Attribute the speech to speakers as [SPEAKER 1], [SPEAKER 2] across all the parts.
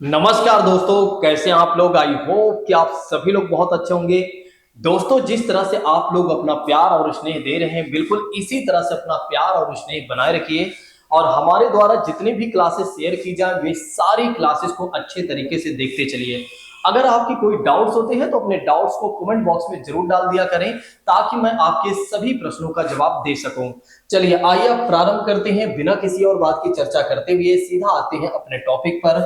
[SPEAKER 1] नमस्कार दोस्तों, कैसे हैं आप लोग। आई होप कि आप सभी लोग बहुत अच्छे होंगे। दोस्तों, जिस तरह से आप लोग अपना प्यार और स्नेह दे रहे हैं, बिल्कुल इसी तरह से अपना प्यार और स्नेह बनाए रखिए। और हमारे द्वारा जितनी भी क्लासेस शेयर की जाए, वे सारी क्लासेस को अच्छे तरीके से देखते चलिए। अगर आपकी कोई डाउट्स होते हैं तो अपने डाउट्स को कमेंट बॉक्स में जरूर डाल दिया करें, ताकि मैं आपके सभी प्रश्नों का जवाब दे सकूं। चलिए आइए अब प्रारंभ करते हैं। बिना किसी और बात की चर्चा करते हुए सीधा आते हैं अपने टॉपिक पर।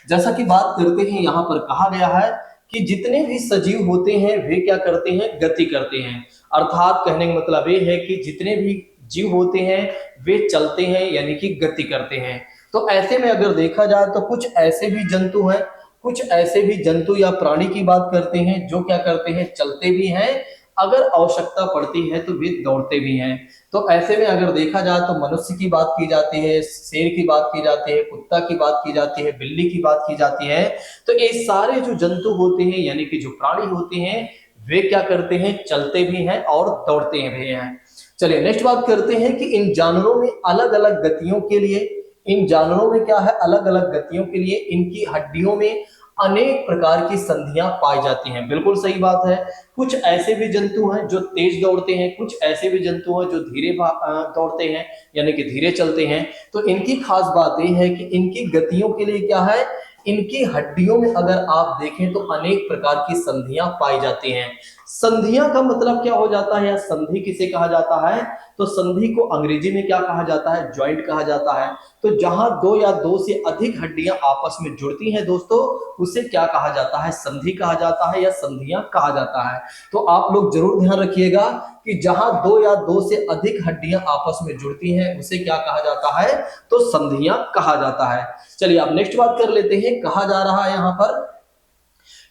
[SPEAKER 1] जैसा कि बात करते हैं, यहाँ पर कहा गया है कि जितने भी सजीव होते हैं वे क्या करते हैं, गति करते हैं। अर्थात कहने का मतलब ये है कि जितने भी जीव होते हैं वे चलते हैं, यानी कि गति करते हैं। तो ऐसे में अगर देखा जाए तो कुछ ऐसे भी जंतु हैं, कुछ ऐसे भी जंतु या प्राणी की बात करते हैं जो क्या करते हैं, चलते भी हैं, अगर आवश्यकता पड़ती है तो वे दौड़ते भी हैं। तो ऐसे में अगर देखा जाए तो मनुष्य की बात की जाती है, शेर की बात की जाती है, कुत्ता की बात की जाती है, बिल्ली की बात की जाती है। तो ये सारे जो जंतु होते हैं, यानी कि जो प्राणी होते हैं, वे क्या करते हैं, चलते भी हैं और दौड़ते भी हैं। चलिए नेक्स्ट बात करते हैं कि इन जानवरों में अलग अलग गतियों के लिए, इन जानवरों में क्या है, अलग अलग गतियों के लिए इनकी हड्डियों में अनेक प्रकार की संधियां पाई जाती हैं। बिल्कुल सही बात है। कुछ ऐसे भी जंतु हैं जो तेज दौड़ते हैं, कुछ ऐसे भी जंतु हैं जो धीरे दौड़ते हैं, यानी कि धीरे चलते हैं। तो इनकी खास बात यह है कि इनकी गतियों के लिए क्या है, इनकी हड्डियों में अगर आप देखें तो अनेक प्रकार की संधियां पाई जाती हैं। संधियां का मतलब क्या हो जाता है, या संधि किसे कहा जाता है, तो संधि को अंग्रेजी में क्या कहा जाता है, जॉइंट कहा जाता है। तो जहां दो या दो से अधिक हड्डियां आपस में जुड़ती हैं दोस्तों, उसे क्या कहा जाता है, संधि कहा जाता है या संधियां कहा जाता है। तो आप लोग जरूर ध्यान रखिएगा कि जहां दो या दो से अधिक हड्डियां आपस में जुड़ती हैं उसे क्या कहा जाता है, तो संधियां कहा जाता है। चलिए अब नेक्स्ट बात कर लेते हैं। कहा जा रहा है यहां पर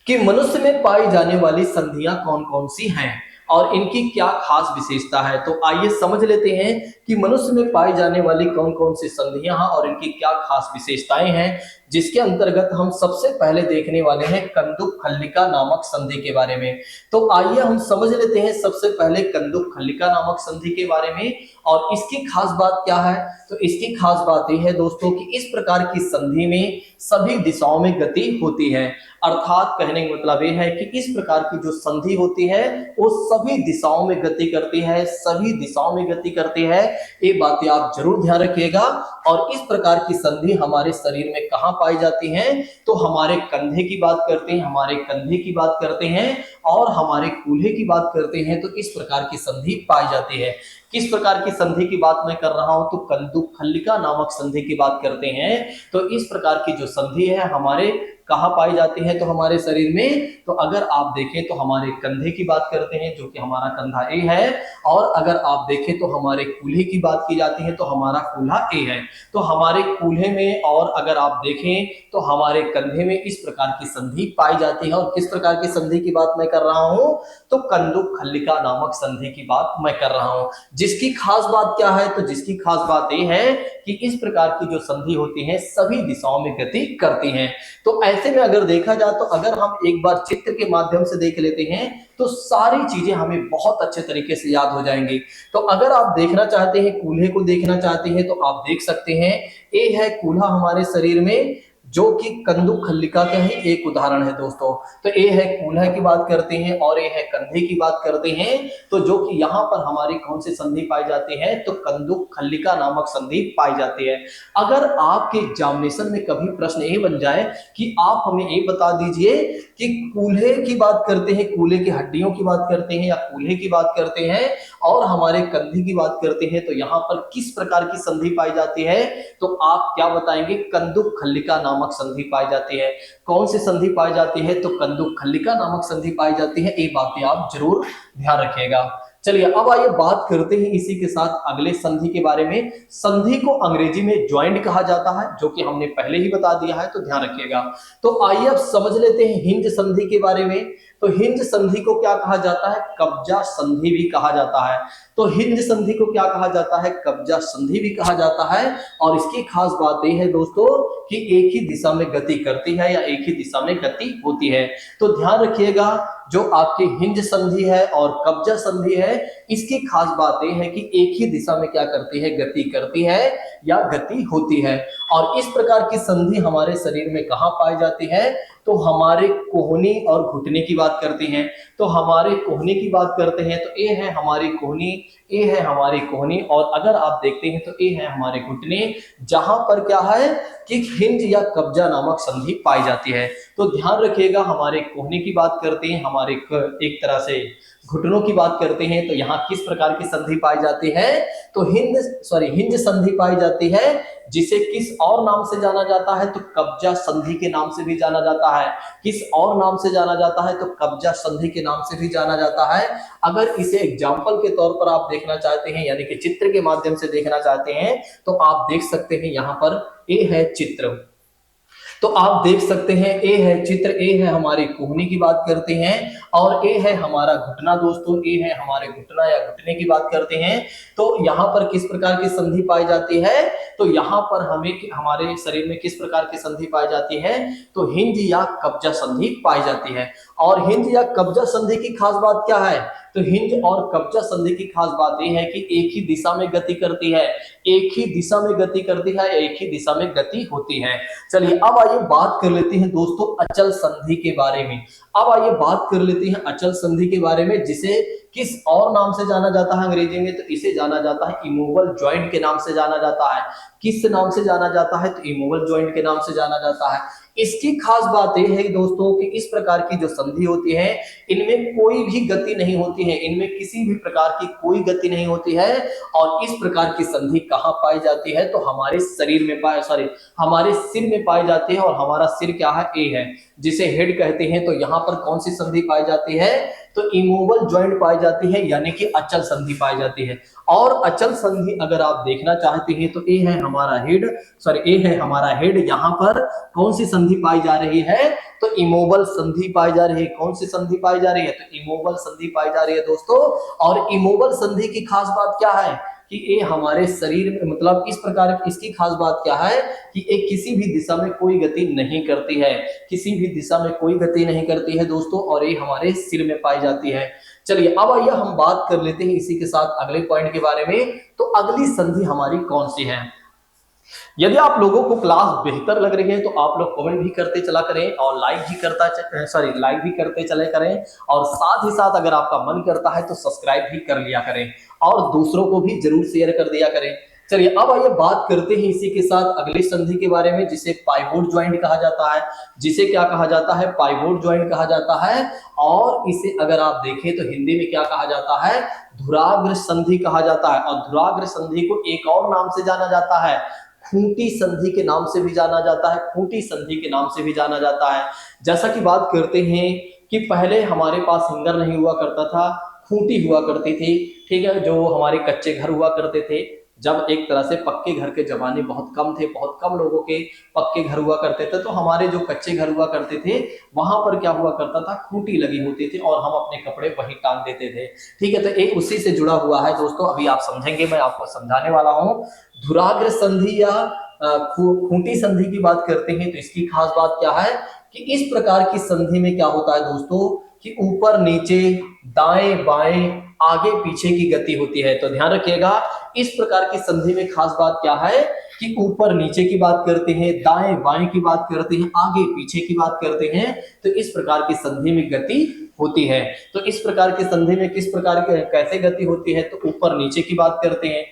[SPEAKER 1] कि मनुष्य में पाई जाने वाली संधियां कौन कौन सी हैं और इनकी क्या खास विशेषता है। तो आइए समझ लेते हैं कि मनुष्य में पाई जाने वाली कौन कौन सी संधियां हैं और इनकी क्या खास विशेषताएं हैं, जिसके अंतर्गत हम सबसे पहले देखने वाले हैं कंदुक खल्लिका नामक संधि के बारे में। तो आइए हम समझ लेते हैं सबसे पहले कंदुक खल्लिका नामक संधि के बारे में। और इसकी खास बात क्या है, तो इसकी खास बात यह है दोस्तों कि इस प्रकार की संधि में सभी दिशाओं में गति होती है। अर्थात कहने का मतलब यह है कि इस प्रकार की जो संधि होती है वो सभी दिशाओं में गति करती है, सभी दिशाओं में गति करती है। ये बातें आप जरूर ध्यान रखिएगा। और इस प्रकार की संधि हमारे शरीर में कहां पाई जाती है, तो हमारे कंधे की बात करते हैं, हमारे कंधे की बात करते हैं और हमारे कूल्हे की बात करते हैं। तो इस प्रकार की संधि पाई जाती है। किस प्रकार की संधि की बात मैं कर रहा हूं, तो कंदुक खल्लिका नामक संधि की बात करते हैं। तो इस प्रकार की जो संधि है हमारे कहाँ पाई जाती है, तो हमारे शरीर में। तो अगर आप देखें तो हमारे कंधे की बात करते हैं, जो कि हमारा कंधा ए है। और अगर आप देखें तो हमारे कूल्हे की बात की जाती है, तो हमारा कूल्हा ए है। तो हमारे कूल्हे में और अगर आप देखें तो हमारे कंधे में इस प्रकार की संधि पाई जाती है। और किस प्रकार की संधि की बात मैं कर रहा हूं, तो कंदुक खल्लिका नामक संधि की बात मैं कर रहा हूं। जिसकी खास बात क्या है, तो जिसकी खास बात यह है कि इस प्रकार की जो संधि होती है सभी दिशाओं में गति करती हैं। तो ऐसे में अगर देखा जाए तो अगर हम एक बार चित्र के माध्यम से देख लेते हैं तो सारी चीजें हमें बहुत अच्छे तरीके से याद हो जाएंगी। तो अगर आप देखना चाहते हैं, कूल्हे को देखना चाहते हैं, तो आप देख सकते हैं। ये है कूल्हा हमारे शरीर में, जो कि कंदुक खल्लिका का ही एक उदाहरण है दोस्तों। तो ये है कूल्हा की बात करते हैं और ये है कंधे की बात करते हैं। तो जो कि यहाँ पर हमारी कौन सी संधि पाई जाती है, तो कंदुक खल्लिका नामक संधि पाई जाती है। अगर आपके एग्जामिनेशन में कभी प्रश्न ये बन जाए कि आप हमें ये बता दीजिए कि कूल्हे की बात करते हैं, कूल्हे की हड्डियों की बात करते हैं, या कूल्हे की बात करते हैं और हमारे कंधे की बात करते हैं, तो यहाँ पर किस प्रकार की संधि पाई जाती है, तो आप क्या बताएंगे, कंदुक खल्लिका नामक संधि पाई जाती है। कौन सी संधि पाई जाती है, तो कंदुक खल्लिका नामक संधि पाई जाती है। ये बातें आप जरूर ध्यान रखिएगा। चलिए अब आइए बात करते हैं इसी के साथ अगले संधि के बारे में। संधि को अंग्रेजी में ज्वाइंट कहा जाता है, जो कि हमने पहले ही बता दिया है, तो ध्यान रखिएगा। तो आइए अब समझ लेते हैं हिंज संधि के बारे में। तो हिंज संधि को क्या कहा जाता है, कब्जा संधि भी कहा जाता है। तो हिंज संधि को क्या कहा जाता है, कब्जा संधि भी कहा जाता है। और इसकी खास बात यह है दोस्तों कि एक ही दिशा में गति करती है या एक ही दिशा में गति होती है। तो ध्यान रखिएगा, जो आपकी हिंज संधि है और कब्जा संधि है, इसकी खास बात यह है कि एक ही दिशा में क्या करती है, गति करती है या गति होती है। और इस प्रकार की संधि हमारे शरीर में कहाँ पाई जाती है, तो हमारे कोहनी और घुटने की बात करते हैं। तो हमारे कोहनी की बात करते हैं तो ये है हमारी कोहनी, ये है हमारी कोहनी, और अगर आप देखते हैं तो ये है हमारे घुटने, जहां पर क्या है कि हिंज या कब्जा नामक संधि पाई जाती है। तो ध्यान रखिएगा, हमारे कोहनी की बात करते हैं, हमारे एक तरह से घुटनों की बात करते हैं, तो यहाँ किस प्रकार की संधि पाई जाती है, तो हिंज संधि पाई जाती है, जिसे किस और नाम से जाना जाता है, तो कब्जा संधि के नाम से भी जाना जाता है। किस और नाम से जाना जाता है, तो कब्जा संधि के नाम से भी जाना जाता है। अगर इसे एग्जाम्पल के तौर पर आप देखना चाहते हैं, यानी कि चित्र के माध्यम से देखना चाहते हैं, तो आप देख सकते हैं यहाँ पर ये है चित्र। तो आप देख सकते हैं ए है चित्र, ए है हमारी कोहनी की बात करते हैं, और ए है हमारा घुटना। दोस्तों ए है हमारे घुटना या घुटने की बात करते हैं। तो यहाँ पर किस प्रकार की संधि पाई जाती है, तो यहाँ पर हमें हमारे शरीर में किस प्रकार की संधि पाई जाती है, तो हिंज या कब्जा संधि पाई जाती है। और हिंज या कब्जा संधि की खास बात क्या है, तो हिंज और कब्जा संधि की खास बात यह है कि एक ही दिशा में गति करती है, एक ही दिशा में गति करती है, एक ही दिशा में गति होती है। चलिए अब आइए बात कर लेते हैं दोस्तों अचल संधि के बारे में। अब आइए बात कर लेते हैं अचल संधि के बारे में, जिसे किस और नाम से जाना जाता है अंग्रेजी में, तो इसे जाना जाता है इमूवल जॉइंट के नाम से जाना जाता है। किस नाम से जाना जाता है, तो इमूवल जॉइंट के नाम से जाना जाता है। इसकी खास बात यह है दोस्तों कि इस प्रकार की जो संधि होती है, इनमें कोई भी गति नहीं होती है, इनमें किसी भी प्रकार की कोई गति नहीं होती है। और इस प्रकार की संधि कहाँ पाई जाती है, तो हमारे शरीर में हमारे सिर में पाई जाती है। और हमारा सिर क्या है, ए है, जिसे हेड कहते हैं। तो यहाँ पर कौन सी संधि पाई जाती है, तो इमूवल जॉइंट पाई जाती है, यानी कि अचल संधि पाई जाती है। और अचल संधि अगर आप देखना चाहते हैं तो ए है हमारा हेड, ए है हमारा हेड, यहाँ पर कौन सी संधि पाई जा रही है, तो इमूवल संधि पाई जा रही है। कौन सी संधि पाई जा रही है, तो इमूवल संधि पाई जा रही है दोस्तों। और इमूवल संधि की खास बात क्या है कि ये हमारे शरीर में, मतलब इस प्रकार इसकी खास बात क्या है कि ये किसी भी दिशा में कोई गति नहीं करती है, किसी भी दिशा में कोई गति नहीं करती है दोस्तों, और ये हमारे सिर में पाई जाती है। चलिए अब आइए हम बात कर लेते हैं इसी के साथ अगले पॉइंट के बारे में। तो अगली संधि हमारी कौन सी है। यदि आप लोगों को क्लास बेहतर लग रही है तो आप लोग कमेंट भी करते चला करें, और लाइक भी करते चले करें, और साथ ही साथ अगर आपका मन करता है तो सब्सक्राइब भी कर लिया करें, और दूसरों को भी जरूर शेयर कर दिया करें। चलिए अब आइए बात करते हैं इसी के साथ अगली संधि के बारे में, जिसे पाइवोट ज्वाइंट कहा जाता है। जिसे क्या कहा जाता है, पाइवोट ज्वाइंट कहा जाता है। और इसे अगर आप देखें तो हिंदी में क्या कहा जाता है, धुराग्र संधि कहा जाता है। और धुराग्र संधि को एक और नाम से जाना जाता है, खूंटी संधि के नाम से भी जाना जाता है, खूंटी संधि के नाम से भी जाना जाता है। जैसा कि बात करते हैं कि पहले हमारे पास हिंगर नहीं हुआ करता था, खूंटी हुआ करती थी, ठीक है, जो हमारे कच्चे घर हुआ करते थे। जब एक तरह से पक्के घर के जमाने बहुत कम थे, बहुत कम लोगों के पक्के घर हुआ करते थे, तो हमारे जो कच्चे घर हुआ करते थे वहां पर क्या हुआ करता था, खूंटी लगी होती थी, और हम अपने कपड़े वहीं टांग देते थे। ठीक है, तो एक उसी से जुड़ा हुआ है दोस्तों, अभी आप समझेंगे, मैं आपको समझाने वाला हूँ। धुराग्र संधि या खूंटी संधि की बात करते हैं तो इसकी खास बात क्या है कि इस प्रकार की संधि में क्या होता है दोस्तों कि ऊपर नीचे, दाएं बाएं, आगे पीछे की गति होती है। तो ध्यान रखिएगा, इस प्रकार की संधि में खास बात क्या है कि ऊपर नीचे की बात करते हैं, दाएं बाएं की बात करते हैं, आगे पीछे की बात करते हैं। तो इस प्रकार की संधि में गति होती है। तो इस प्रकार की संधि में किस प्रकार की कैसे गति होती है, तो ऊपर नीचे की बात करते हैं,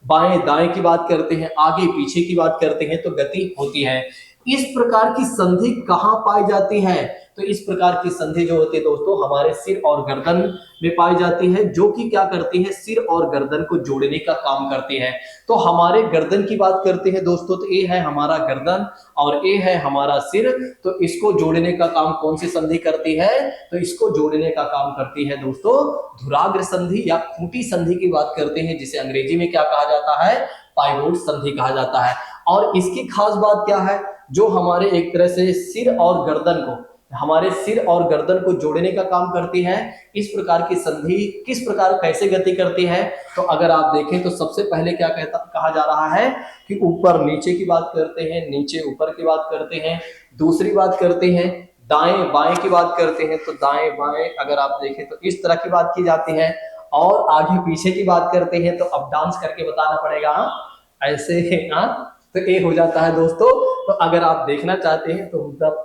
[SPEAKER 1] बाएं दाएं की बात करते हैं, आगे पीछे की बात करते हैं, तो गति होती है। इस प्रकार की संधि कहाँ पाई जाती है, तो इस प्रकार की संधि जो होती है दोस्तों हमारे सिर और गर्दन में पाई जाती है, जो कि क्या करती है, सिर और गर्दन को जोड़ने का काम करती है। तो हमारे गर्दन की बात करते हैं दोस्तों, तो ये है हमारा गर्दन और ये है हमारा सिर। तो इसको जोड़ने का काम कौन सी संधि करती है, तो इसको जोड़ने का काम करती है दोस्तों धुराग्र संधि या खूंटी संधि की बात करते हैं, जिसे अंग्रेजी में क्या कहा जाता है, पाइवोट संधि कहा जाता है। और इसकी खास बात क्या है, जो हमारे एक तरह से हमारे सिर और गर्दन को जोड़ने का काम करती है। इस प्रकार की संधि किस प्रकार कैसे गति करती है, तो अगर आप देखें तो सबसे पहले क्या कहा जा रहा है कि ऊपर नीचे की बात करते हैं, नीचे ऊपर की बात करते हैं, दूसरी बात करते हैं दाएं बाएं की बात करते हैं तो दाएं बाएं अगर आप देखें तो इस तरह की बात की जाती है। और आगे पीछे की बात करते हैं तो अब डांस करके बताना पड़ेगा, ऐसे। हाँ, तो ये हो जाता है दोस्तों। तो अगर आप देखना चाहते हैं तो मतलब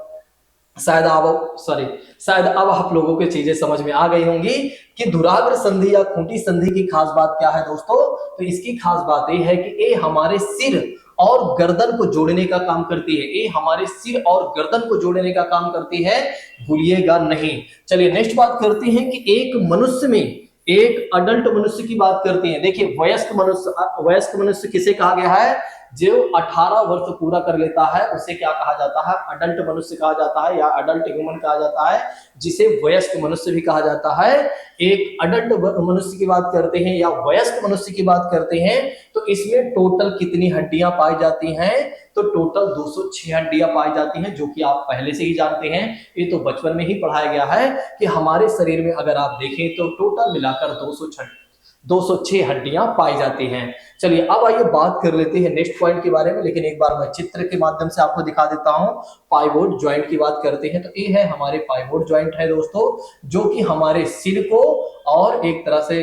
[SPEAKER 1] शायद आप सॉरी शायद अब आप लोगों को चीजें समझ में आ गई होंगी कि धुराग्र संधि या खूंटी संधि की खास बात क्या है दोस्तों। तो इसकी खास बात ये है कि ये हमारे सिर और गर्दन को जोड़ने का काम करती है। ये हमारे सिर और गर्दन को जोड़ने का काम करती है, भूलिएगा नहीं। चलिए नेक्स्ट बात करते हैं कि एक मनुष्य में, एक अडल्ट मनुष्य की बात करते हैं। देखिए वयस्क मनुष्य किसे कहा गया है? जो 18 वर्ष पूरा कर लेता है उसे क्या कहा जाता है? अडल्ट मनुष्य कहा जाता है या अडल्ट ह्यूमन कहा जाता है, जिसे वयस्क मनुष्य भी कहा जाता है। एक अडल्ट मनुष्य की बात करते हैं या वयस्क मनुष्य की बात करते हैं तो इसमें टोटल कितनी हड्डियां पाई जाती हैं? तो टोटल 206 हड्डियां पाई जाती हैं, जो कि आप पहले से ही जानते हैं। ये तो बचपन में ही पढ़ाया गया है कि हमारे शरीर में अगर आप देखें तो टोटल मिलाकर 206 हड्डियां पाई जाती हैं। चलिए अब आइए बात कर लेते हैं नेक्स्ट पॉइंट के बारे में, लेकिन एक बार मैं चित्र के माध्यम से आपको दिखा देता हूं। पाइवोट ज्वाइंट की बात करते हैं तो ये है हमारे पाइवोट ज्वाइंट है दोस्तों, जो कि हमारे सिर को और एक तरह से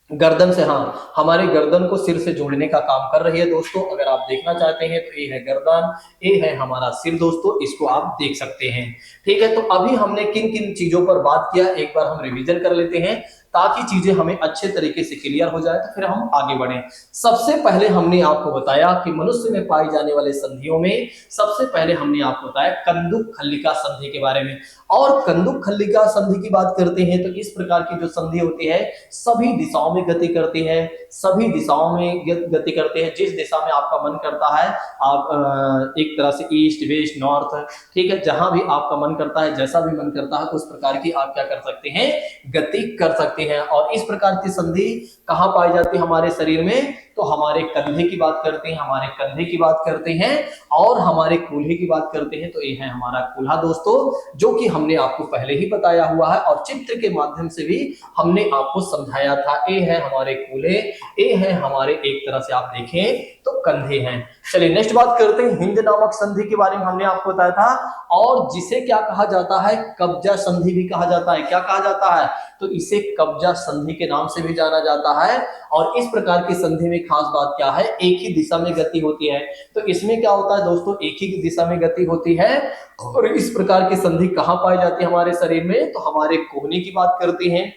[SPEAKER 1] गर्दन से, हाँ, हमारे गर्दन को सिर से जोड़ने का काम कर रही है दोस्तों। अगर आप देखना चाहते हैं तो ये है गर्दन, ये है हमारा सिर दोस्तों, इसको आप देख सकते हैं। ठीक है, तो अभी हमने किन किन चीजों पर बात किया, एक बार हम रिवीजन कर लेते हैं ताकि चीजें हमें अच्छे तरीके से क्लियर हो जाए, तो फिर हम आगे बढ़े। सबसे पहले हमने आपको बताया कि मनुष्य में पाई जाने वाले संधियों में सबसे पहले हमने आपको बताया कंदुक खल्लिका संधि के बारे में। और कंदुक खल्लिका संधि की बात करते हैं तो इस प्रकार की जो संधि होती है सभी दिशाओं में गति करती है, सभी दिशाओं में गति करते हैं। जिस दिशा में आपका मन करता है आप एक तरह से ईस्ट वेस्ट नॉर्थ, ठीक है, जहां भी आपका मन करता है, जैसा भी मन करता है उस प्रकार की आप क्या कर सकते हैं, गति कर सकते हैं। और इस प्रकार की संधि कहां पाई जाती है हमारे शरीर में? तो हमारे कंधे की बात करते हैं, हमारे कंधे की बात करते हैं और हमारे कूल्हे की बात करते हैं। तो ये है हमारा कूल्हा दोस्तों, जो कि हमने आपको पहले ही बताया हुआ है और चित्र के माध्यम से भी हमने आपको समझाया था। ये है हमारे कूल्हे, ये है हमारे एक तरह से आप देखें तो कंधे हैं। चलिए नेक्स्ट बात करते हैं हिंद नामक संधि के बारे में। हमने आपको बताया था, और जिसे क्या कहा जाता है? कब्जा संधि भी कहा जाता है। क्या कहा जाता है? तो इसे कब्जा संधि के नाम से भी जाना जाता है। और इस प्रकार की संधि में खास बात क्या है? एक ही दिशा में गति होती है। तो इसमें क्या होता है दोस्तों? एक ही दिशा में गति होती है। और इस प्रकार की संधि कहां पाई जाती है हमारे शरीर में? तो हमारे कोहनी की बात करते हैं,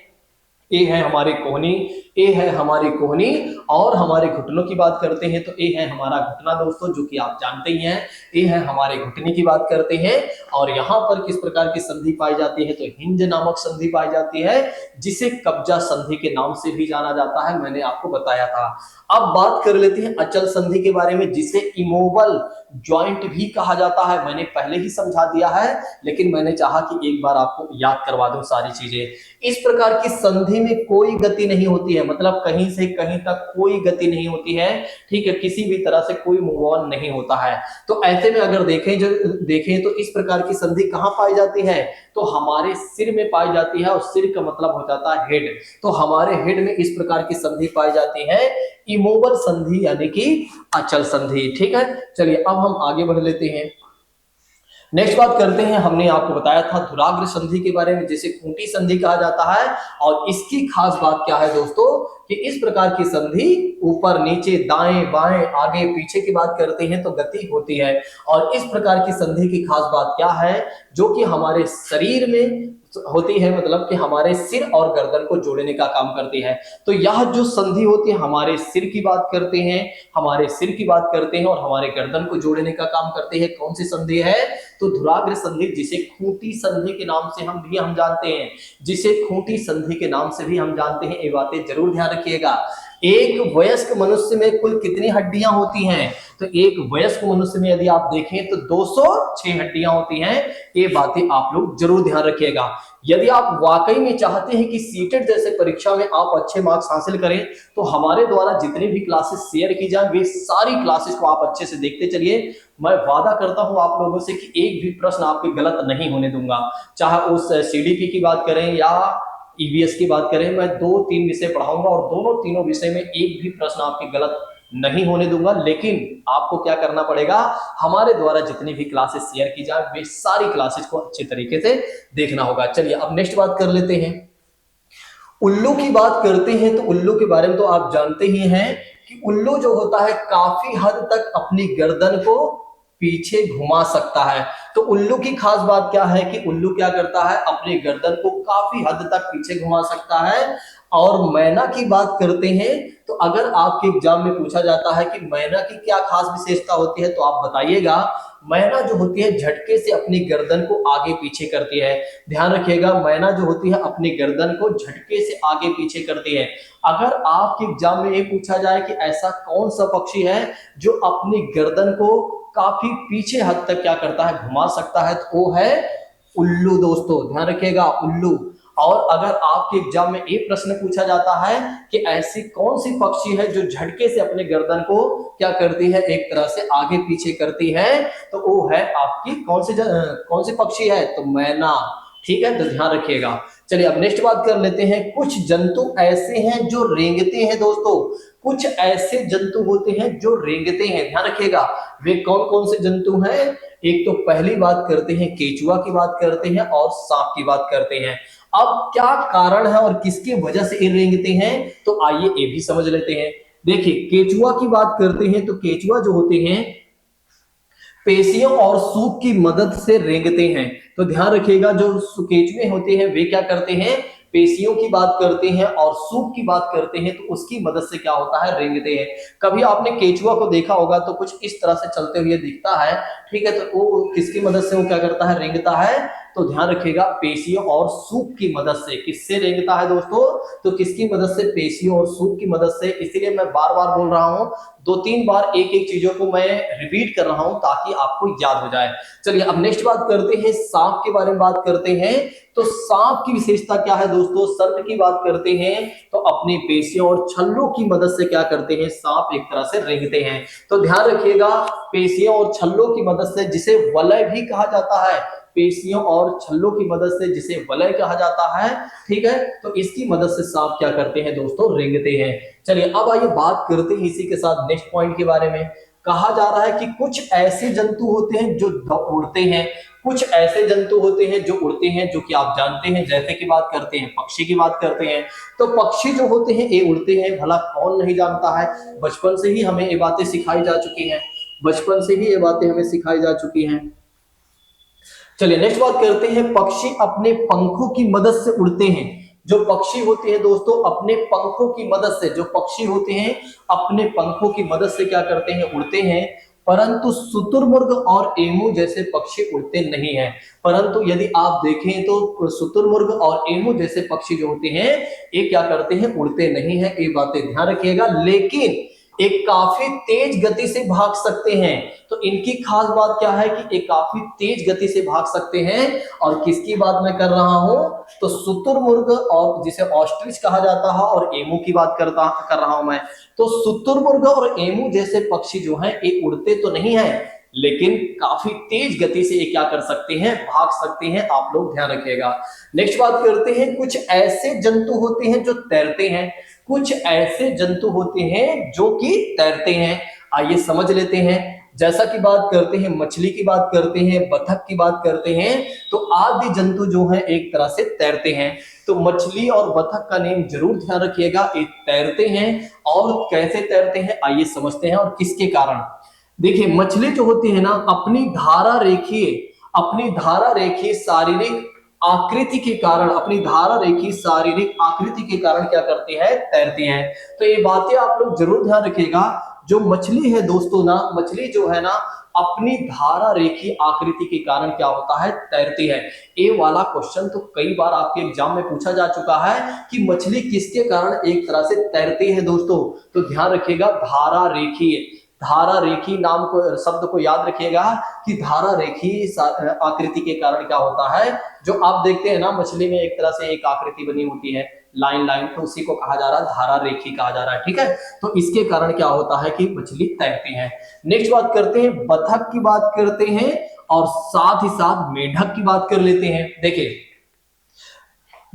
[SPEAKER 1] ये है हमारे कोहनी, ये है हमारी कोहनी। और हमारे घुटनों की बात करते हैं तो ये है हमारा घुटना दोस्तों, जो कि आप जानते ही हैं। ये है हमारे घुटने की बात करते हैं। और यहाँ पर किस प्रकार की संधि पाई जाती है? तो हिंज नामक संधि पाई जाती है, जिसे कब्जा संधि के नाम से भी जाना जाता है, मैंने आपको बताया था। अब बात कर लेते हैं अचल संधि के बारे में, जिसे इमोबल ज्वाइंट भी कहा जाता है। मैंने पहले ही समझा दिया है, लेकिन मैंने चाहा कि एक बार आपको याद करवा दूं सारी चीजें। इस प्रकार की संधि में कोई गति नहीं होती है, मतलब कहीं से कहीं तक कोई गति नहीं होती है, ठीक है, किसी भी तरह से कोई मूव ऑन नहीं होता है। तो ऐसे में अगर देखें तो इस प्रकार की संधि कहां पाई जाती है? तो हमारे सिर में पाई जाती है, और सिर का मतलब हो जाता है हेड। तो हमारे हेड में इस प्रकार की संधि पाई जाती है, इमोबल संधि यानी कि अचल संधि। ठीक है, चलिए अब हम आगे बढ़ लेते हैं। नेक्स्ट बात करते हैं, हमने आपको बताया था धुराग्र संधि के बारे में, जिसे खूंटी संधि कहा जाता है। और इसकी खास बात क्या है दोस्तों? कि इस प्रकार की संधि ऊपर नीचे दाएं बाएं आगे पीछे की बात करते हैं तो गति होती है। और इस प्रकार की संधि की खास बात क्या है? जो कि हमारे शरीर में होती है, मतलब कि हमारे सिर और गर्दन को जोड़ने का काम करती है। तो यह जो संधि होती है हमारे सिर की बात करते हैं, हमारे सिर की बात करते हैं और हमारे गर्दन को जोड़ने का काम करते हैं। कौन सी संधि है? तो धुराग्र संधि, जिसे खूंटी संधि के नाम से हम जानते हैं, जिसे खूंटी संधि के नाम से भी हम जानते हैं। ये बातें जरूर ध्यान रखिएगा। एक वयस्क मनुष्य में कुल कितनी हड्डियां होती हैं? तो एक वयस्क मनुष्य में यदि आप देखें तो 206 हड्डियां होती हैं। ये बातें आप लोग जरूर ध्यान रखिएगा। यदि आप वाकई में चाहते हैं कि सीटेट जैसे परीक्षा में आप अच्छे मार्क्स हासिल करें, तो हमारे द्वारा जितनी भी क्लासेस शेयर की जाए वे सारी क्लासेस को आप अच्छे से देखते चलिए। मैं वादा करता हूं आप लोगों से कि एक भी प्रश्न आपके गलत नहीं होने दूंगा। चाहे उस सीडीपी की बात करें या ईवीएस की बात करें, मैं 2-3 विषय पढ़ाऊंगा और दोनों तीनों विषय में एक भी प्रश्न आपके गलत नहीं होने दूंगा। लेकिन आपको क्या करना पड़ेगा, हमारे द्वारा जितनी भी क्लासेस शेयर की जाए वे सारी क्लासेस को अच्छे तरीके से देखना होगा। चलिए अब नेक्स्ट बात कर लेते हैं। उल्लू की बात करते हैं तो उल्लू के बारे में तो आप जानते ही हैं कि उल्लू जो होता है काफी हद तक अपनी गर्दन को पीछे घुमा सकता है। तो उल्लू की खास बात क्या है कि उल्लू क्या करता है, अपनी गर्दन को काफी हद तक पीछे घुमा सकता है। और मैना की बात करते हैं तो अगर आपके एग्जाम में पूछा जाता है कि मैना की क्या खास विशेषता होती है तो आप बताइएगा। मैना जो होती है झटके से अपनी गर्दन को आगे पीछे करती है। ध्यान रखिएगा, मैना जो होती है अपनी गर्दन को झटके से आगे पीछे करती है। अगर आपके एग्जाम में ये पूछा जाए कि ऐसा कौन सा पक्षी है जो अपनी गर्दन को काफी पीछे हद तक क्या करता है, घुमा सकता है, तो वो है उल्लू। दोस्तों ध्यान रखिएगा, उल्लू। और अगर आपके एग्जाम में एक प्रश्न पूछा जाता है कि ऐसी कौन सी पक्षी है जो झटके से अपने गर्दन को क्या करती है, एक तरह से आगे पीछे करती है, तो वो है आपकी कौन सी पक्षी है, तो मैना। ठीक है, तो ध्यान रखिएगा। चलिए अब नेक्स्ट बात कर लेते हैं। कुछ जंतु ऐसे हैं जो रेंगते हैं दोस्तों, कुछ ऐसे जंतु होते हैं जो रेंगते हैं। ध्यान रखिएगा, वे कौन कौन से जंतु हैं। एक तो पहली बात करते हैं केचुआ की बात करते हैं और सांप की बात करते हैं। अब क्या कारण है और किसकी वजह से ये रेंगते हैं, तो आइए ये भी समझ लेते हैं। देखिए केचुआ की बात करते हैं तो केचुआ जो होते हैं पेशियों और सूप की मदद से रेंगते हैं। तो ध्यान रखिएगा, जो केचुए होते हैं वे क्या करते हैं, पेशियों की बात करते हैं और सूप की बात करते हैं, तो उसकी मदद से क्या होता है, रेंगते हैं। कभी आपने केचुआ को देखा होगा तो कुछ इस तरह से चलते हुए दिखता है। ठीक है, तो वो किसकी मदद से वो क्या करता है, रेंगता है, तो ध्यान रखिएगा पेशियों और सूप की मदद से। किससे रेंगता है दोस्तों, तो किसकी मदद से, पेशियों और सूप की मदद से। इसीलिए मैं बार बार बोल रहा हूं, 2-3 बार एक एक चीजों को मैं रिपीट कर रहा हूं ताकि आपको याद हो जाए। चलिए अब नेक्स्ट बात करते हैं, सांप के बारे में बात करते हैं। तो सांप की विशेषता क्या है दोस्तों, सर्प की बात करते हैं तो अपनी पेशियों और छल्लों की मदद से क्या करते हैं, सांप एक तरह से रेंगते हैं। तो ध्यान रखिएगा, पेशियों और छल्लों की मदद से, जिसे वलय भी कहा जाता है, पेशियों और छल्लों की मदद से जिसे वलय कहा जाता है। ठीक है, तो इसकी मदद से सांप क्या करते हैं दोस्तों, रेंगते हैं। चलिए अब आइए बात करते हैं इसी के साथ नेक्स्ट पॉइंट के बारे में। कहा जा रहा है कि कुछ ऐसे जंतु होते हैं जो उड़ते हैं, कुछ ऐसे जंतु होते हैं जो उड़ते हैं, जो कि आप जानते हैं। जैसे की बात करते हैं, पक्षी की बात करते हैं, तो पक्षी जो होते हैं ये उड़ते हैं। भला कौन नहीं जानता है, बचपन से ही हमें ये बातें सिखाई जा चुकी हैं, बचपन से ही ये बातें हमें सिखाई जा चुकी हैं। चलिए नेक्स्ट बात करते हैं, पक्षी अपने पंखों की मदद से उड़ते हैं। जो पक्षी होते हैं दोस्तों अपने पंखों की मदद से, जो पक्षी होते हैं अपने पंखों की मदद से क्या करते हैं, उड़ते हैं। परंतु शुतुरमुर्ग और एमू जैसे पक्षी उड़ते नहीं हैं। परंतु यदि आप देखें तो शुतुरमुर्ग और एमू जैसे पक्षी जो होते हैं ये क्या करते हैं, उड़ते नहीं है। ये बातें ध्यान रखिएगा, लेकिन एक काफी तेज गति से भाग सकते हैं। तो इनकी खास बात क्या है कि एक काफी तेज गति से भाग सकते हैं। और किसकी बात मैं कर रहा हूं, तो शुतुरमुर्ग और जिसे ऑस्ट्रिच कहा जाता है और एमू की बात कर रहा हूं मैं। तो शुतुरमुर्ग और एमू जैसे पक्षी जो हैं ये उड़ते तो नहीं है, लेकिन काफी तेज गति से ये क्या कर सकते हैं, भाग सकते हैं। आप लोग ध्यान रखिएगा। नेक्स्ट बात करते हैं, कुछ ऐसे जंतु होते हैं जो तैरते हैं, कुछ ऐसे जंतु होते हैं जो कि तैरते हैं। आइए समझ लेते हैं। जैसा कि बात करते हैं, मछली की बात करते हैं, बतख की बात करते हैं, तो आदि जंतु जो हैं एक तरह से तैरते हैं। तो मछली और बतख का नेम जरूर ध्यान रखिएगा, ये तैरते हैं। और कैसे तैरते हैं आइए समझते हैं और किसके कारण। देखिए मछली जो होती है ना अपनी धारा रेखीय शारीरिक आकृति के कारण, अपनी धारा रेखी शारीरिक आकृति के कारण क्या करते हैं, तैरते हैं। तो ये बातें आप लोग जरूर ध्यान रखिएगा। जो मछली है दोस्तों ना, मछली जो है ना अपनी धारा रेखी आकृति के कारण क्या होता है, तैरती है। ये वाला क्वेश्चन तो कई बार आपके एग्जाम में पूछा जा चुका है कि मछली किसके कारण एक तरह से तैरती है दोस्तों। तो ध्यान रखिएगा, धारा रेखी, धारा रेखी नाम को, शब्द को याद रखिएगा कि धारा रेखी आकृति के कारण क्या होता है। जो आप देखते हैं ना मछली में एक तरह से एक आकृति बनी होती है, लाइन लाइन, तो उसी को कहा जा रहा है धारा रेखी कहा जा रहा है। ठीक है, तो इसके कारण क्या होता है कि मछली तैरती है। नेक्स्ट बात करते हैं, बतख की बात करते हैं और साथ ही साथ मेढक की बात कर लेते हैं। देखिए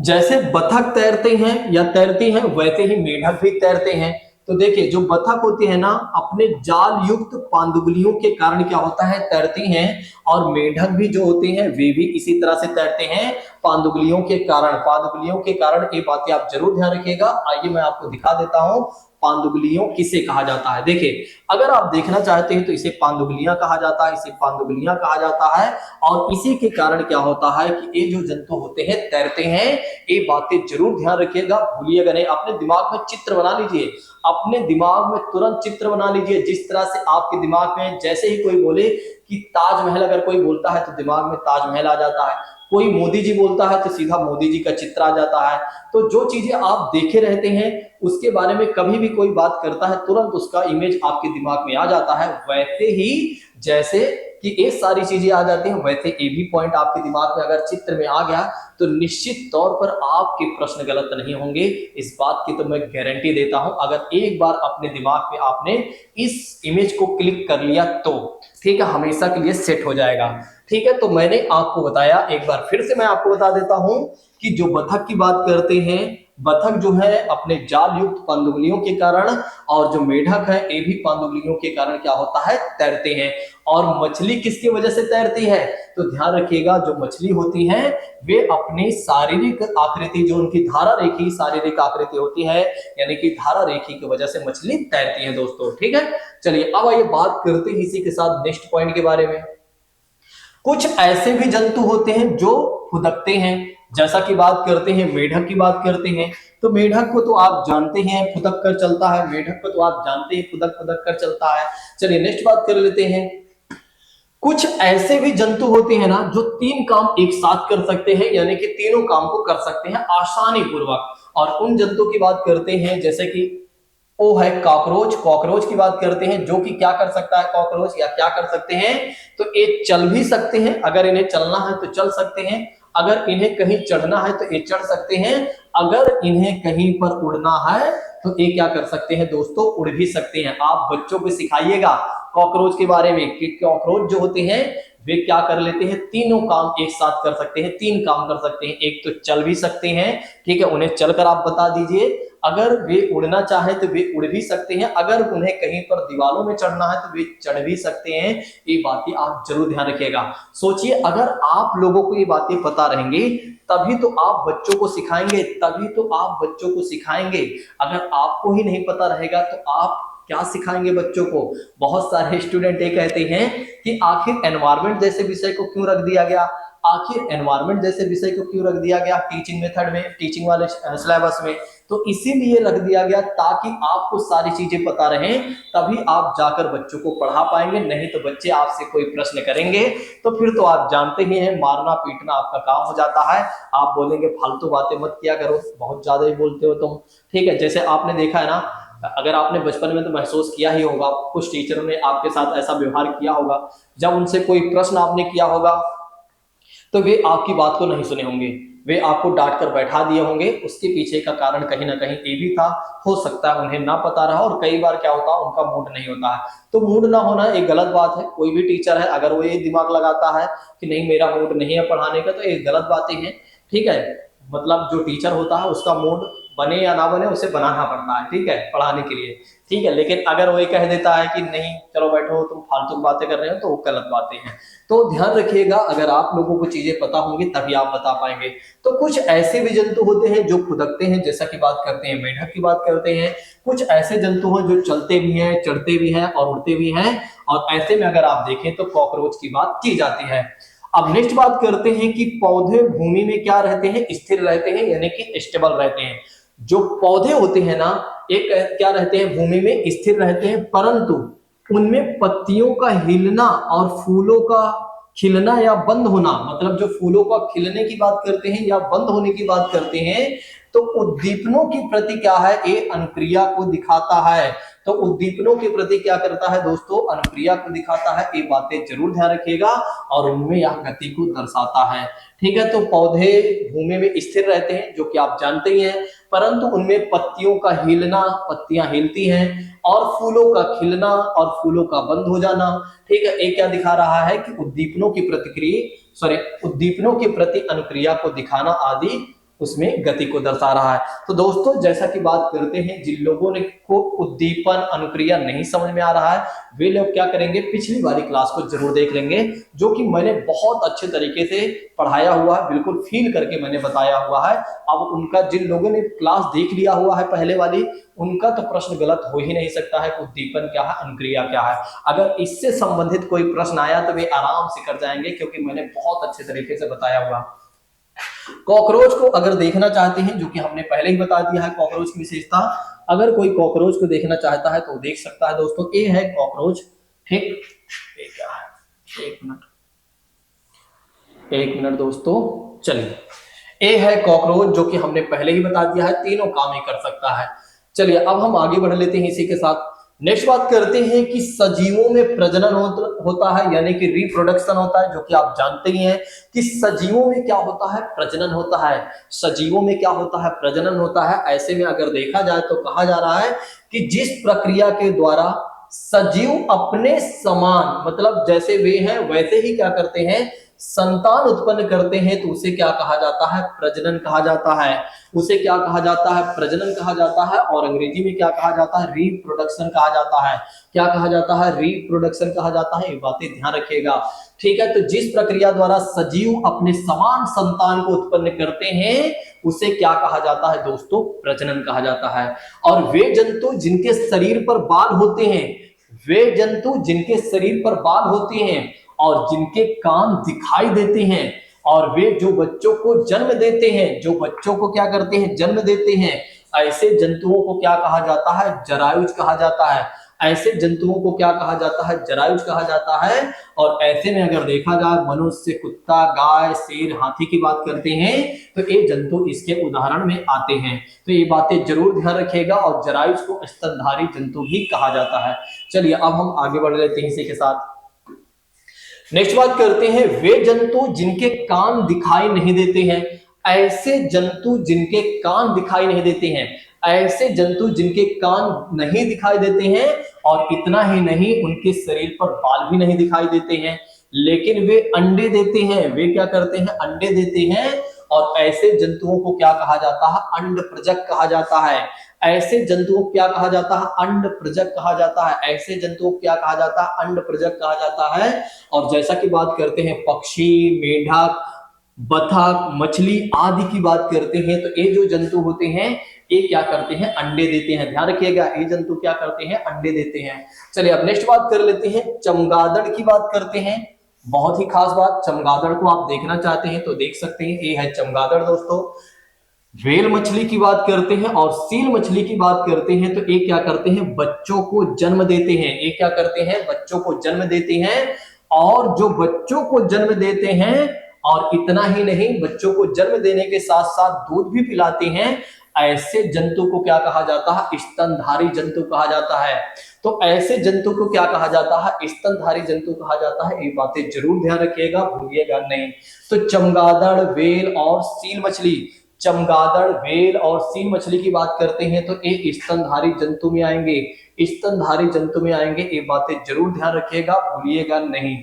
[SPEAKER 1] जैसे बतख तैरते हैं या तैरती हैं, वैसे ही मेढक भी तैरते हैं। तो देखिए जो बतख होती है ना, अपने जाल युक्त पांडुलियों के कारण क्या होता है, तैरती हैं। और मेढक भी जो होते हैं वे भी इसी तरह से तैरते हैं, पांडुलियों के कारण। पांडुलियों के कारण, ये बातें आप जरूर ध्यान रखिएगा। आइए मैं आपको दिखा देता हूं पांडुलियों किसे कहा जाता है। देखिए अगर आप देखना चाहते हैं तो इसे पांडुलियां कहा जाता है, इसे पांडुलियां कहा जाता है। और इसी के कारण क्या होता है कि ये जो जंतु होते हैं तैरते हैं। ये बातें जरूर ध्यान रखिएगा, भूलिएगा नहीं। अपने दिमाग में चित्र बना लीजिए, अपने दिमाग में तुरंत चित्र बना लीजिए। जिस तरह से आपके दिमाग में जैसे ही कोई बोले कि ताजमहल, अगर कोई बोलता है तो दिमाग में ताजमहल आ जाता है, कोई मोदी जी बोलता है तो सीधा मोदी जी का चित्र आ जाता है। तो जो चीजें आप देखे रहते हैं उसके बारे में कभी भी कोई बात करता है, तुरंत उसका इमेज आपके दिमाग में आ जाता है। वैसे ही जैसे कि ये सारी चीजें आ जाती हैं, वैसे ये भी पॉइंट आपके दिमाग में अगर चित्र में आ गया तो निश्चित तौर पर आपके प्रश्न गलत नहीं होंगे। इस बात की तो मैं गारंटी देता हूं, अगर एक बार अपने दिमाग में आपने इस इमेज को क्लिक कर लिया तो ठीक है, हमेशा के लिए सेट हो जाएगा। ठीक है, तो मैंने आपको बताया, एक बार फिर से मैं आपको बता देता हूं कि जो बतख की बात करते हैं, बतख जो है अपने जाल युक्त पंदुलियों के कारण, और जो मेढक है ये भी पंदुलियों के कारण क्या होता है, तैरते हैं। और मछली किसकी वजह से तैरती है, तो ध्यान रखिएगा जो मछली होती है वे अपनी शारीरिक आकृति, जो उनकी धारा रेखी शारीरिक आकृति होती है, यानी कि धारा रेखी की वजह से मछली तैरती है दोस्तों। ठीक है, चलिए अब आइए बात करते हैं इसी के साथ नेक्स्ट पॉइंट के बारे में। कुछ ऐसे भी जंतु होते हैं जो फुदकते हैं, जैसा कि बात करते हैं मेढक की बात करते हैं। तो मेढक को तो आप जानते हैं फुदक कर चलता है, मेढक को तो आप जानते हैं फुदक फुदक कर चलता है। चलिए नेक्स्ट बात कर लेते हैं। कुछ ऐसे भी जंतु होते हैं ना जो तीन काम एक साथ कर सकते हैं, यानी कि तीनों काम को कर सकते हैं आसानी पूर्वक। और उन जंतु की बात करते हैं जैसे कि वो है कॉकरोच। कॉकरोच की बात करते हैं जो कि क्या कर सकता है कॉकरोच, या क्या कर सकते हैं, तो ये चल भी सकते हैं। अगर इन्हें चलना है तो चल सकते हैं, अगर इन्हें कहीं चढ़ना है तो ये चढ़ सकते हैं, अगर इन्हें कहीं पर उड़ना है तो ये क्या कर सकते हैं दोस्तों, उड़ भी सकते हैं। आप बच्चों को सिखाइएगा कॉकरोच के बारे में कि कॉकरोच जो होते हैं वे क्या कर लेते हैं, तीनों काम एक साथ कर सकते हैं, तीन काम कर सकते हैं। एक तो चल भी सकते हैं, ठीक है, उन्हें चलकर आप बता दीजिए। अगर वे उड़ना चाहे तो वे उड़ भी सकते हैं, अगर उन्हें कहीं पर दीवारों में चढ़ना है तो वे चढ़ भी सकते हैं। ये बातें आप जरूर ध्यान रखिएगा। सोचिए अगर आप लोगों को ये बातें पता रहेंगी तभी तो आप बच्चों को सिखाएंगे, तभी तो आप बच्चों को सिखाएंगे। अगर आपको ही नहीं पता रहेगा तो आप क्या सिखाएंगे बच्चों को। बहुत सारे स्टूडेंट ये कहते हैं कि आखिर एनवायरमेंट जैसे विषय को क्यों रख दिया गया, आखिर एनवायरमेंट जैसे विषय को क्यों रख दिया गया टीचिंग मेथड में, टीचिंग वाले सिलेबस में। तो इसीलिए रख दिया गया ताकि आपको सारी चीजें पता रहें, तभी आप जाकर बच्चों को पढ़ा पाएंगे। नहीं तो बच्चे आपसे कोई प्रश्न करेंगे तो फिर तो आप जानते ही हैं, मारना पीटना आपका काम हो जाता है। आप बोलेंगे फालतू बातें मत किया करो, बहुत ज्यादा ही बोलते हो तुम। ठीक है, जैसे आपने देखा है ना, अगर आपने बचपन में तो महसूस किया ही होगा, कुछ टीचरों ने आपके साथ ऐसा व्यवहार किया होगा, जब उनसे कोई प्रश्न आपने किया होगा तो वे आपकी बात को नहीं सुने होंगे, वे आपको डांट कर बैठा दिए होंगे। उसके पीछे का कारण कहीं ना कहीं ये भी था, हो सकता है उन्हें ना पता रहा, और कई बार क्या होता है उनका मूड नहीं होता है। तो मूड ना होना एक गलत बात है। कोई भी टीचर है अगर वो ये दिमाग लगाता है कि नहीं मेरा मूड नहीं है पढ़ाने का, तो ये गलत बातें हैं। ठीक है, मतलब जो टीचर होता है उसका मूड बने या ना बने उसे बनाना पड़ता है, ठीक है, पढ़ाने के लिए। ठीक है, लेकिन अगर वो कह देता है कि नहीं चलो बैठो तुम फालतू बातें कर रहे हो, तो वो गलत बातें हैं। तो ध्यान रखिएगा, अगर आप लोगों को चीजें पता होंगी तभी आप बता पाएंगे। तो कुछ ऐसे भी जंतु होते हैं जो फुदकते हैं, जैसा कि बात करते हैं मेढक की बात करते हैं। कुछ ऐसे जंतु हैं जो चलते भी हैं, चढ़ते भी हैं और उड़ते भी हैं। और ऐसे में अगर आप देखें तो कॉकरोच की बात की जाती है। अब नेक्स्ट बात करते हैं कि पौधे भूमि में क्या रहते हैं, स्थिर रहते हैं, यानी कि स्टेबल रहते हैं। जो पौधे होते हैं ना, एक क्या रहते हैं, भूमि में स्थिर रहते हैं, परंतु उनमें पत्तियों का हिलना और फूलों का खिलना या बंद होना, मतलब जो फूलों का खिलने की बात करते हैं या बंद होने की बात करते हैं, तो उद्दीपनों की प्रति क्या है, ये अनुक्रिया को दिखाता है। तो उद्दीपनों के प्रति क्या करता है दोस्तों, अनुक्रिया को दिखाता है। ये बातें जरूर ध्यान रखिएगा, और उनमें यह गति को दर्शाता है। ठीक है, तो पौधे भूमि में स्थिर रहते हैं जो कि आप जानते ही हैं, परंतु उनमें पत्तियों का हिलना, पत्तियां हिलती हैं, और फूलों का खिलना और फूलों का बंद हो जाना। ठीक है, ये क्या दिखा रहा है कि उद्दीपनों की प्रतिक्रिया, उद्दीपनों के प्रति अनुक्रिया को दिखाना आदि उसमें गति को दर्शा रहा है। तो दोस्तों जैसा कि बात करते हैं, जिन लोगों ने को उद्दीपन अनुक्रिया नहीं समझ में आ रहा है वे लोग क्या करेंगे, पिछली वाली क्लास को जरूर देख लेंगे, जो कि मैंने बहुत अच्छे तरीके से पढ़ाया हुआ है, बिल्कुल फील करके मैंने बताया हुआ है। अब उनका, जिन लोगों ने क्लास देख लिया हुआ है पहले वाली, उनका तो प्रश्न गलत हो ही नहीं सकता है कि उद्दीपन क्या है, अनुक्रिया क्या है। अगर इससे संबंधित कोई प्रश्न आया तो वे आराम से कर जाएंगे, क्योंकि मैंने बहुत अच्छे तरीके से बताया हुआ। कॉकरोच को अगर देखना चाहते हैं, जो कि हमने पहले ही बता दिया है कॉकरोच की विशेषता, अगर कोई कॉकरोच को देखना चाहता है तो देख सकता है दोस्तों। ए है कॉकरोच, ठीक। ये क्या है, एक मिनट दोस्तों, चलिए। ए है कॉकरोच, जो कि हमने पहले ही बता दिया है, तीनों काम ही कर सकता है। चलिए अब हम आगे बढ़ लेते हैं इसी के साथ। नेक्स्ट बात करते हैं कि सजीवों में प्रजनन होता है, यानी कि रिप्रोडक्शन होता है, जो कि आप जानते ही हैं कि सजीवों में क्या होता है, प्रजनन होता है। सजीवों में क्या होता है, प्रजनन होता है। ऐसे में अगर देखा जाए तो कहा जा रहा है कि जिस प्रक्रिया के द्वारा सजीव अपने समान, मतलब जैसे वे हैं वैसे ही क्या करते हैं, संतान उत्पन्न करते हैं, तो उसे क्या कहा जाता है, प्रजनन कहा जाता है। उसे क्या कहा जाता है, प्रजनन कहा जाता है। और अंग्रेजी में क्या कहा जाता है, रिप्रोडक्शन कहा जाता है। क्या कहा जाता है, रिप्रोडक्शन कहा जाता है। ये बातें ध्यान रखिएगा, ठीक है। तो जिस प्रक्रिया द्वारा सजीव अपने समान संतान को उत्पन्न करते हैं उसे क्या कहा जाता है दोस्तों, प्रजनन कहा जाता है। और वे जंतु जिनके शरीर पर बाल होते हैं, वे जंतु जिनके शरीर पर बाल होते हैं और जिनके कान दिखाई देते हैं, और वे जो बच्चों को जन्म देते हैं, जो बच्चों को क्या करते हैं, जन्म देते हैं, ऐसे जंतुओं को क्या कहा जाता है, जरायुज कहा जाता है। ऐसे जंतुओं को क्या कहा जाता है, जरायुज कहा जाता है। और ऐसे में अगर देखा जाए, मनुष्य, कुत्ता, गाय, शेर, हाथी की बात करते हैं तो ये जंतु इसके उदाहरण में आते हैं। तो ये बातें जरूर ध्यान रखिएगा। और जरायुज को स्तनधारी जंतु भी कहा जाता है। चलिए अब हम आगे बढ़ लेते हैं इसी के साथ। नेक्स्ट बात करते हैं, वे जंतु जिनके कान दिखाई नहीं देते हैं। ऐसे जंतु जिनके कान दिखाई नहीं देते हैं, ऐसे जंतु जिनके कान नहीं दिखाई देते हैं, और इतना ही नहीं, उनके शरीर पर बाल भी नहीं दिखाई देते हैं, लेकिन वे अंडे देते हैं। वे क्या करते हैं, अंडे देते हैं। और ऐसे जंतुओं को क्या कहा जाता है, अंड प्रजक कहा जाता है। ऐसे जंतुओं को क्या कहा जाता है, अंड प्रजक कहा जाता है। ऐसे जंतुओं को क्या कहा जाता है, अंड प्रजक कहा जाता है। और जैसा कि बात करते हैं पक्षी, मेढक, बतख, मछली आदि की बात करते हैं, तो ये जो जंतु होते हैं ये क्या करते हैं, अंडे देते हैं। ध्यान रखिएगा, ये जंतु क्या करते हैं, अंडे देते हैं। चलिए अब नेक्स्ट बात कर लेते हैं, चमगादड़ की बात करते हैं। बहुत ही खास बात, चमगादड़ को आप देखना चाहते हैं तो देख सकते हैं, ये है चमगादड़ दोस्तों। व्हेल मछली की बात करते हैं और सील मछली की बात करते हैं, तो ये क्या करते हैं, बच्चों को जन्म देते हैं। ये क्या करते हैं, बच्चों को जन्म देते हैं। और जो बच्चों को जन्म देते हैं, और इतना ही नहीं, बच्चों को जन्म देने के साथ साथ दूध भी पिलाते हैं, ऐसे जंतु को क्या कहा जाता है, स्तनधारी जंतु कहा जाता है। तो ऐसे जंतु को क्या कहा जाता है, स्तनधारी जंतु कहा जाता है। ये बातें जरूर ध्यान रखिएगा, भूलिएगा नहीं। तो चमगादड़, व्हेल और सील मछली, चमगादड़, व्हेल और सील मछली की बात करते हैं तो ये स्तनधारी जंतु में आएंगे, स्तनधारी जंतु में आएंगे। ये बातें जरूर ध्यान रखिएगा, भूलिएगा नहीं।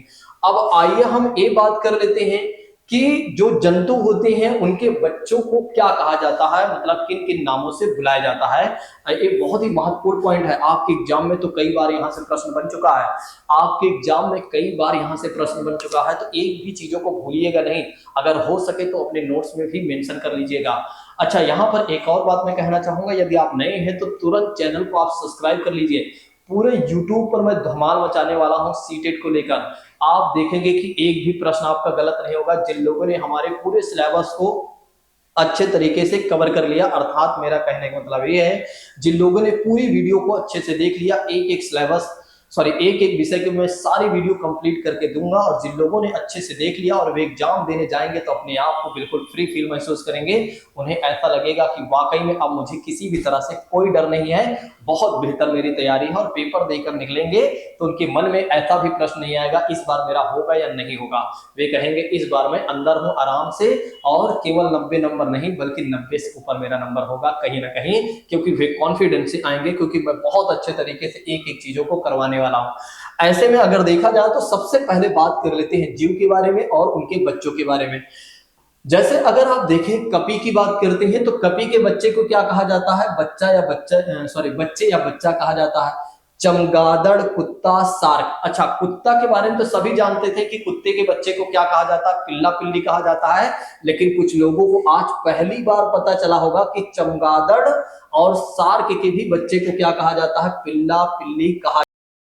[SPEAKER 1] अब आइए हम ये बात कर लेते हैं कि जो जंतु होते हैं उनके बच्चों को क्या कहा जाता है, मतलब किन किन नामों से बुलाया जाता है। ये बहुत ही महत्वपूर्ण पॉइंट है। आपके एग्जाम में तो कई बार यहाँ से प्रश्न बन चुका है, आपके एग्जाम में कई बार यहाँ से प्रश्न बन चुका है। तो एक भी चीजों को भूलिएगा नहीं, अगर हो सके तो अपने नोट्स में भी मेंशन कर लीजिएगा। अच्छा, यहाँ पर एक और बात मैं कहना चाहूंगा, यदि आप नए हैं तो तुरंत चैनल को आप सब्सक्राइब कर लीजिए। पूरे YouTube पर मैं धमाल मचाने वाला हूँ सीटेट को लेकर। आप देखेंगे कि एक भी प्रश्न आपका गलत नहीं होगा। जिन लोगों ने हमारे पूरे सिलेबस को अच्छे तरीके से कवर कर लिया, अर्थात मेरा कहने का मतलब ये है, जिन लोगों ने पूरी वीडियो को अच्छे से देख लिया, एक एक सिलेबस, सॉरी एक एक विषय के मैं सारी वीडियो कंप्लीट करके दूंगा। और जिन लोगों ने अच्छे से देख लिया और वे एग्जाम देने जाएंगे तो अपने आप को बिल्कुल फ्री फील महसूस करेंगे। उन्हें ऐसा लगेगा कि वाकई में अब मुझे किसी भी तरह से कोई डर नहीं है, बहुत बेहतर मेरी तैयारी है। और पेपर देकर निकलेंगे तो उनके मन में ऐसा भी प्रश्न नहीं आएगा इस बार मेरा होगा या नहीं होगा। वे कहेंगे इस बार मैं अंदर हूं आराम से, और केवल 90 नंबर नहीं बल्कि 90 से ऊपर मेरा नंबर होगा कहीं ना कहीं, क्योंकि वे कॉन्फिडेंस से आएंगे, क्योंकि मैं बहुत अच्छे तरीके से एक एक चीजों को करवाने वाला हूं। ऐसे में अगर देखा जाए तो सबसे पहले बात कर लेते हैं जीव के बारे में और उनके बच्चों के बारे में। जैसे अगर आप देखें कपी की बात करते हैं तो कपी के बच्चे को क्या कहा जाता है, बच्चे या बच्चा कहा जाता है। चमगादड़, कुत्ता, सार्क। अच्छा, कुत्ता के बारे में तो सभी जानते थे कि कुत्ते के बच्चे को क्या कहा जाता है, पिल्ला पिल्ली कहा जाता है। लेकिन कुछ लोगों को आज पहली बार पता चला होगा कि चमगादड़ और सार्क के भी बच्चे को क्या कहा जाता है, पिल्ला पिल्ली कहा